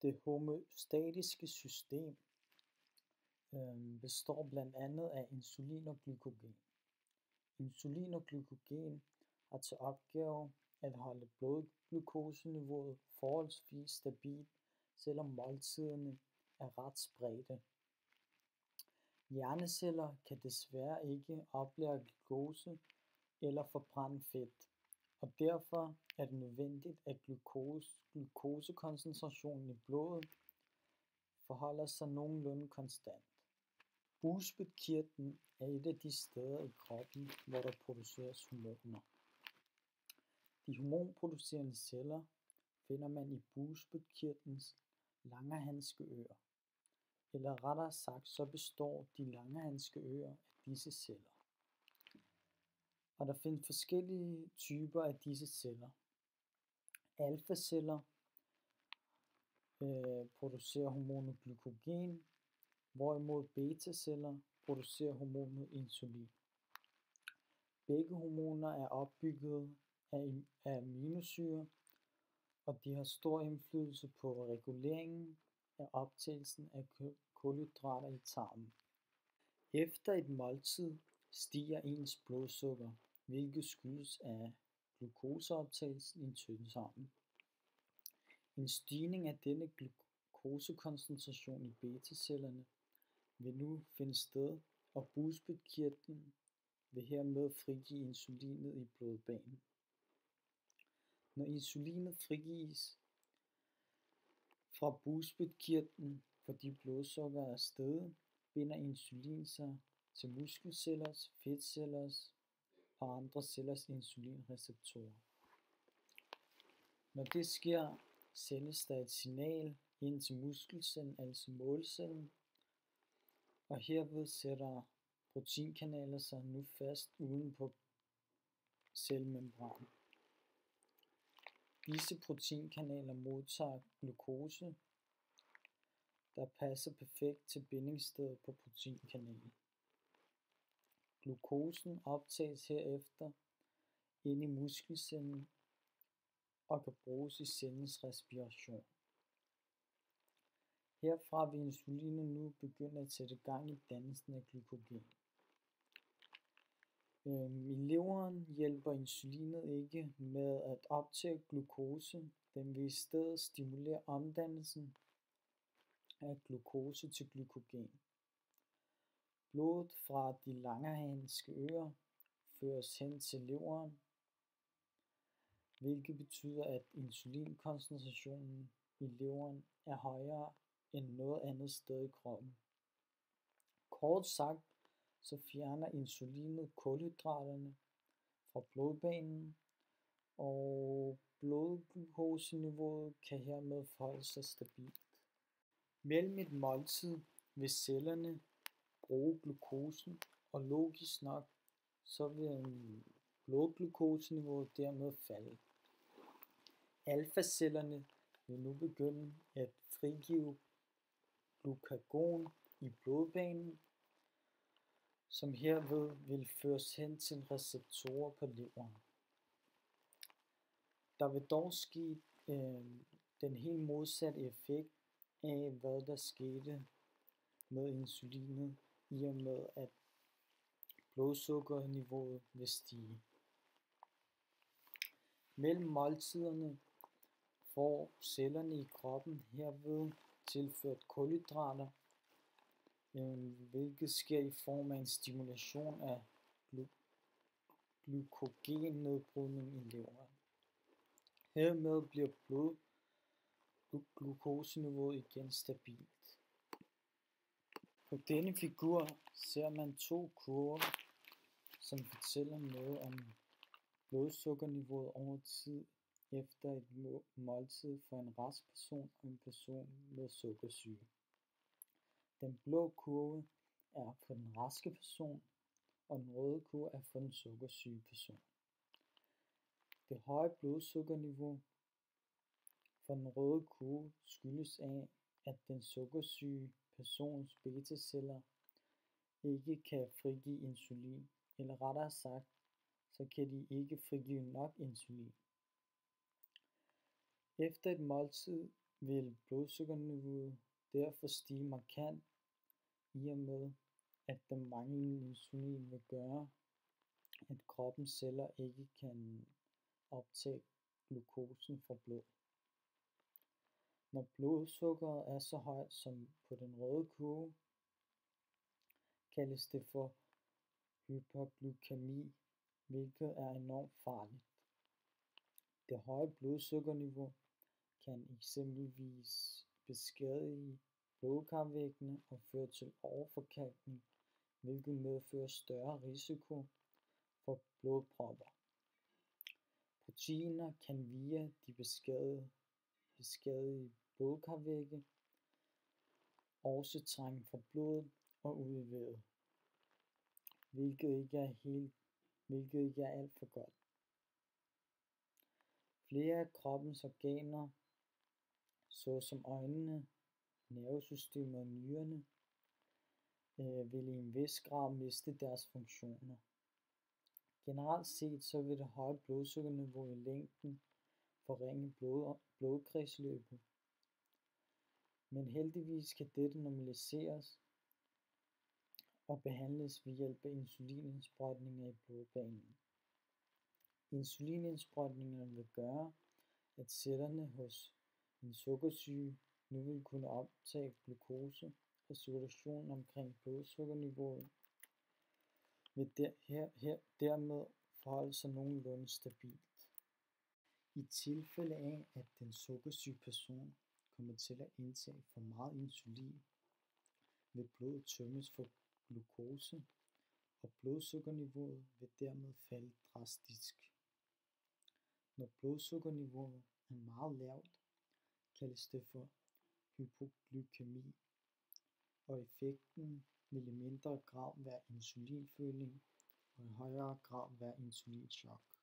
Det homøostatiske system består blandt andet af insulin og glykogen. Insulin og glykogen har til opgave at holde blodglukoseniveauet forholdsvis stabilt, selvom måltiderne er ret spredte. Hjerneceller kan desværre ikke oplære glukose eller forbrænde fedt, og derfor er det nødvendigt, at glukosekoncentrationen i blodet forholder sig nogenlunde konstant. Bugspytkirtlen er et af de steder i kroppen, hvor der produceres hormoner. De hormonproducerende celler finder man i bugspytkirtlens Langerhanskeøer, eller rettere sagt så består de Langerhanskeøer af disse celler. Og der findes forskellige typer af disse celler. Alfaceller producerer hormonet glykogen, hvorimod betaceller producerer hormonet insulin. Begge hormoner er opbygget af aminosyrer, og de har stor indflydelse på reguleringen af optagelsen af kulhydrater i tarmen. Efter et måltid stiger ens blodsukker, hvilket skyldes af glukoseoptagelsen i tyndtarmen. En stigning af denne glukosekoncentration i betacellerne vil nu finde sted, og bugspytkirtlen vil hermed frigive insulinet i blodbanen. Når insulinet frigives fra bugspytkirtlen, fordi blodsukkeret er steget, binder insulin sig til muskelcellers, fedtcellers og andre cellers insulinreceptorer. Når det sker, sendes der et signal ind til muskelcellen, altså målcellen, og herved sætter proteinkanaler sig nu fast uden på cellemembranen. Disse proteinkanaler modtager glukose, der passer perfekt til bindingsstedet på proteinkanalen. Glukosen optages herefter ind i muskelcellen og kan bruges i cellens respiration. Herfra vil insulinet nu begynde at sætte gang i dannelsen af glykogen. I leveren hjælper insulinet ikke med at optage glukose, den vil i stedet stimulere omdannelsen af glukose til glykogen. Blodet fra de Langerhanskeøer føres hen til leveren, hvilket betyder, at insulinkoncentrationen i leveren er højere end noget andet sted i kroppen. Kort sagt, så fjerner insulinet kulhydraterne fra blodbanen, og blodglukoseniveauet kan hermed forholde sig stabilt. Mellem et måltid vil cellerne bruge glukosen, og logisk nok, så vil blodglukoseniveauet dermed falde. Alfacellerne vil nu begynde at frigive glukagon i blodbanen, som herved vil føres hen til receptorer på leveren. Der vil dog ske den helt modsatte effekt af, hvad der skete med insulinet, i og med at blodsukkerniveauet vil stige. Mellem måltiderne får cellerne i kroppen herved tilført kulhydrater, hvilket sker i form af en stimulation af glykogennedbrydning i leveren. Hermed bliver blodglukoseniveauet igen stabilt. På denne figur ser man to kurver, som fortæller noget om blodsukkerniveauet over tid efter et måltid for en rask person og en person med sukkersyge. Den blå kurve er for den raske person, og den røde kurve er for den sukkersyge person. Det høje blodsukkerniveau for den røde kurve skyldes af, at den sukkersyge persons betaceller ikke kan frigive insulin, eller rettere sagt, så kan de ikke frigive nok insulin. Efter et måltid vil blodsukkerniveauet derfor stige markant, i og med at den manglende insulin vil gøre, at kroppens celler ikke kan optage glukosen fra blod. Når blodsukkeret er så højt som på den røde kurve, kaldes det for hyperglykemi, hvilket er enormt farligt. Det høje blodsukkerniveau kan eksempelvis beskadige blodkarvæggene og føre til overforkalkning, hvilket medfører større risiko for blodpropper. Proteiner kan via de beskadigede blodkarvægge også trænge fra blodet og ud i vævet, hvilket ikke er alt for godt. Flere af kroppens organer, såsom øjnene, nervesystemet og nyrerne, vil i en vis grad miste deres funktioner. Generelt set så vil det høje blodsukkerniveau i længden forringe blodkredsløbet, men heldigvis kan dette normaliseres og behandles ved hjælp af insulinindsprøjtninger i blodbanen. Insulinindsprøjtningerne vil gøre, at cellerne hos en sukkersyge nu vil kunne optage glukose, og cirkulationen omkring blodsukkerniveauet vil dermed forholde sig nogenlunde stabilt. I tilfælde af, at den sukkersyge person kommer til at indtage for meget insulin, vil blodet tømmes for glukose, og blodsukkerniveauet vil dermed falde drastisk. Når blodsukkerniveauet er meget lavt, kaldes det for hypoglykemi, og effekten vil i mindre grad være insulinføling og i højere grad være insulinchok.